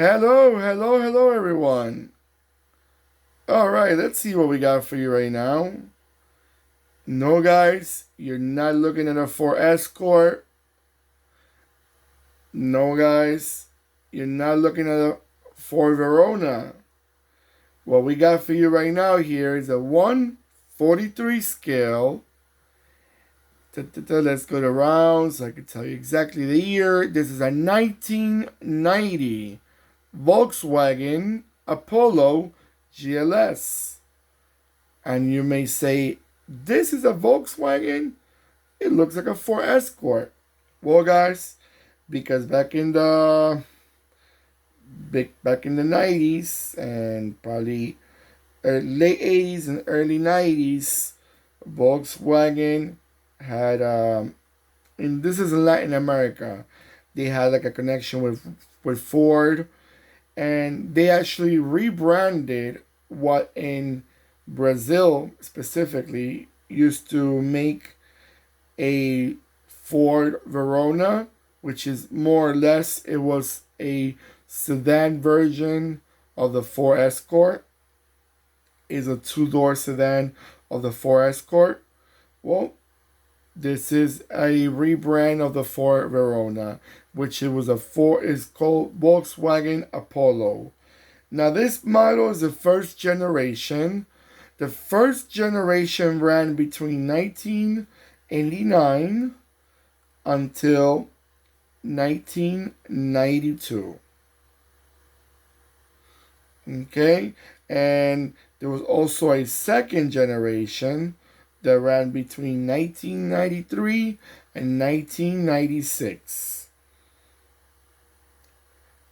Hello, hello, hello, everyone. All right, let's see what we got for you right now. No, guys, you're not looking at a Ford Escort. No, guys, you're not looking at a Ford Verona. What we got for you right now here is a 143 scale. Let's go to rounds so I can tell you exactly the year. This is a 1990 Volkswagen Apollo GLS. And you may say, this is a Volkswagen? It looks like a Ford Escort. Well, guys, because back in the 90s and probably late 80s and early 90s, Volkswagen had and this is in Latin America. They had like a connection with Ford, and they actually rebranded what in Brazil specifically used to make a Ford Verona, which is more or less it was a sedan version of the Ford Escort. Is a two-door sedan of the Ford Escort. Well, this is a rebrand of the Ford Verona, which it was a Ford is called Volkswagen Apollo. Now this model is the first generation. The first generation ran between 1989 until 1992. Okay, and there was also a second generation that ran between 1993 and 1996.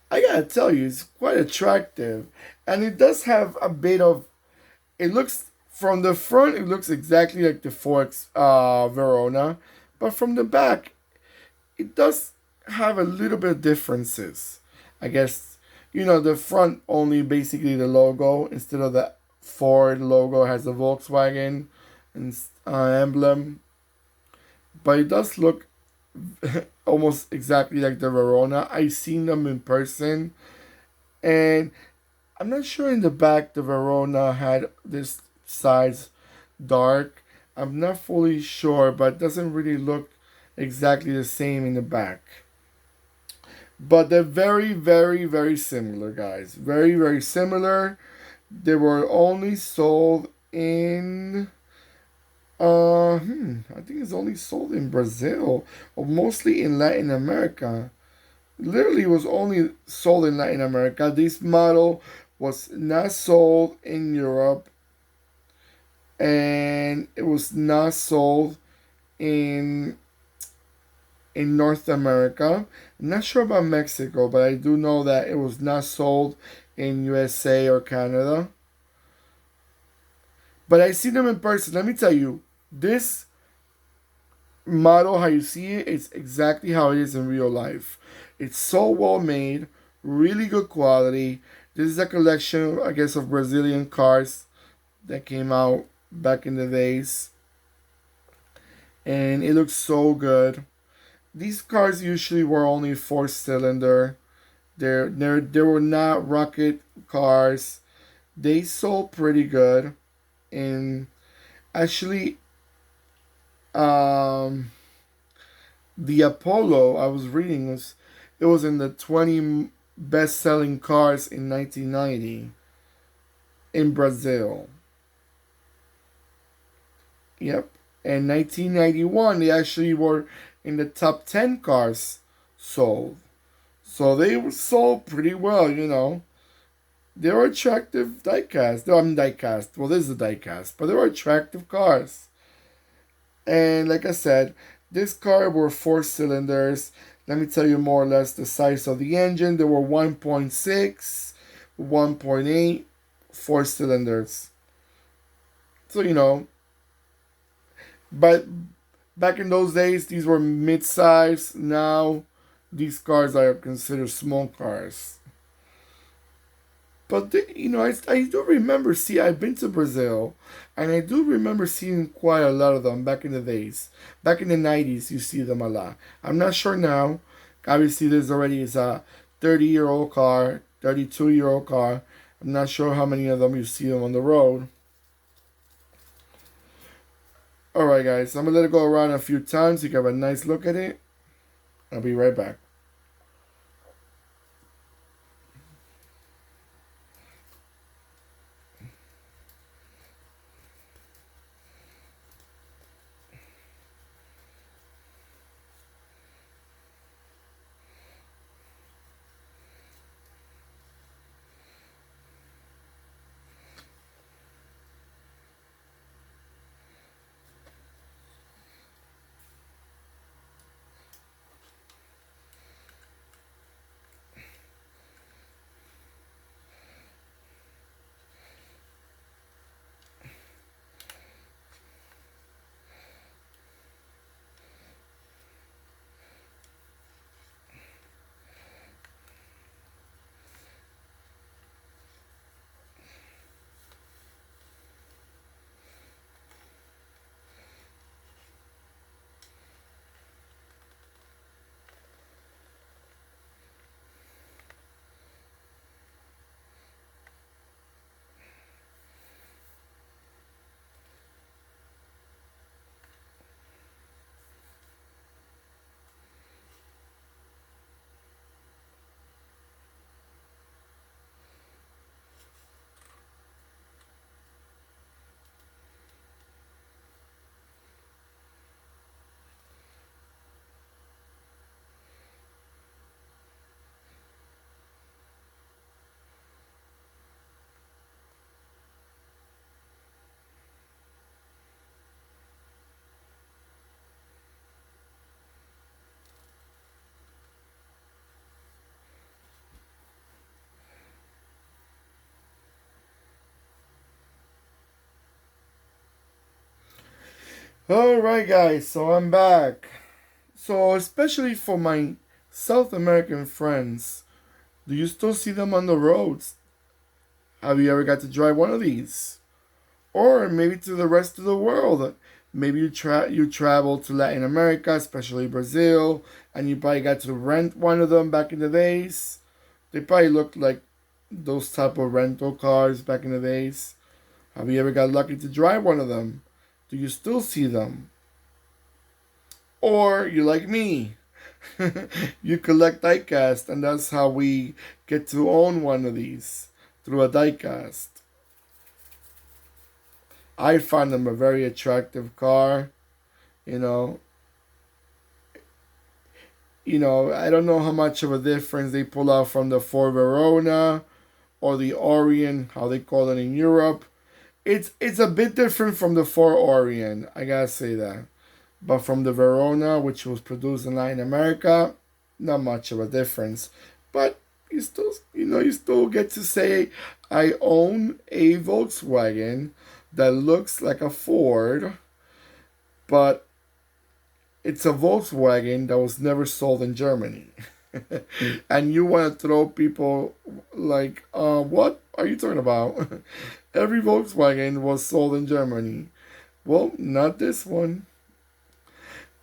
I gotta tell you, it's quite attractive, and it does have a bit of. It looks from the front, it looks exactly like the Ford Verona, but from the back, it does have a little bit of differences. I guess the front only basically the logo instead of the Ford logo has the Volkswagen and emblem, but it does look almost exactly like the Verona. I've seen them in person, and I'm not sure in the back the Verona had this size dark. I'm not fully sure, but it doesn't really look exactly the same in the back. But they're very, very, very similar, guys. Very, very similar. They were only sold in I think it's only sold in Brazil or mostly in Latin America. Literally was only sold in Latin America. This model was not sold in Europe, and it was not sold in North America. I'm not sure about Mexico, but I do know that it was not sold in USA or Canada. But I see them in person. Let me tell you, this model, how you see it, is exactly how it is in real life. It's so well made, really good quality. This is a collection, I guess, of Brazilian cars that came out back in the days, and it looks so good. These cars usually were only four-cylinder. They were not rocket cars. They sold pretty good, and actually, um, the Apollo I was reading was it was in the 20 best-selling cars in 1990 in Brazil. Yep. In 1991, they actually were in the top 10 cars sold. So they were sold pretty well. They were attractive diecast. I'm diecast. Well, this is a diecast, but they were attractive cars. And like I said, this car were four cylinders. Let me tell you more or less the size of the engine. There were 1.6, 1.8, four cylinders. So, but back in those days, these were mid-size. Now, these cars are considered small cars. But I do remember. See, I've been to Brazil, and I do remember seeing quite a lot of them back in the days. Back in the 90s, you see them a lot. I'm not sure now. Obviously, there's already is a 30-year-old car. 32-year-old car. I'm not sure how many of them you see them on the road. Alright guys, I'm going to let it go around a few times so you can have a nice look at it. I'll be right back. Alright guys, so I'm back. So especially for my South American friends, do you still see them on the roads? Have you ever got to drive one of these? Or maybe to the rest of the world. Maybe you travel to Latin America, especially Brazil, and you probably got to rent one of them back in the days. They probably looked like those type of rental cars back in the days. Have you ever got lucky to drive one of them? Do you still see them? Or you like me, you collect diecast, and that's how we get to own one of these through a diecast. I find them a very attractive car. You know, I don't know how much of a difference they pull out from the Ford Verona or the Orion, how they call it in Europe. It's a bit different from the Ford Orion, I gotta say that. But from the Verona, which was produced in Latin America, not much of a difference. But you still get to say, I own a Volkswagen that looks like a Ford, but it's a Volkswagen that was never sold in Germany. And you want to throw people like, what are you talking about? Every Volkswagen was sold in Germany. Well, not this one.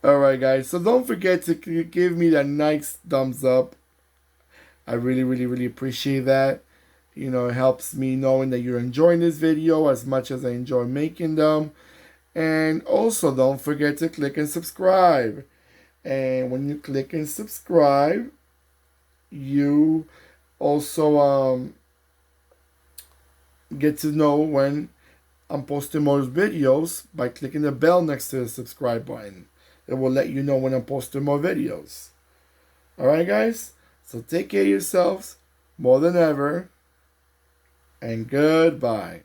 Alright, guys. So don't forget to give me that nice thumbs up. I really, really, really appreciate that. It helps me knowing that you're enjoying this video as much as I enjoy making them. And also, don't forget to click and subscribe. And when you click and subscribe, you also get to know when I'm posting more videos by clicking the bell next to the subscribe button. It will let you know when I'm posting more videos. Alright guys? So take care of yourselves more than ever. And goodbye.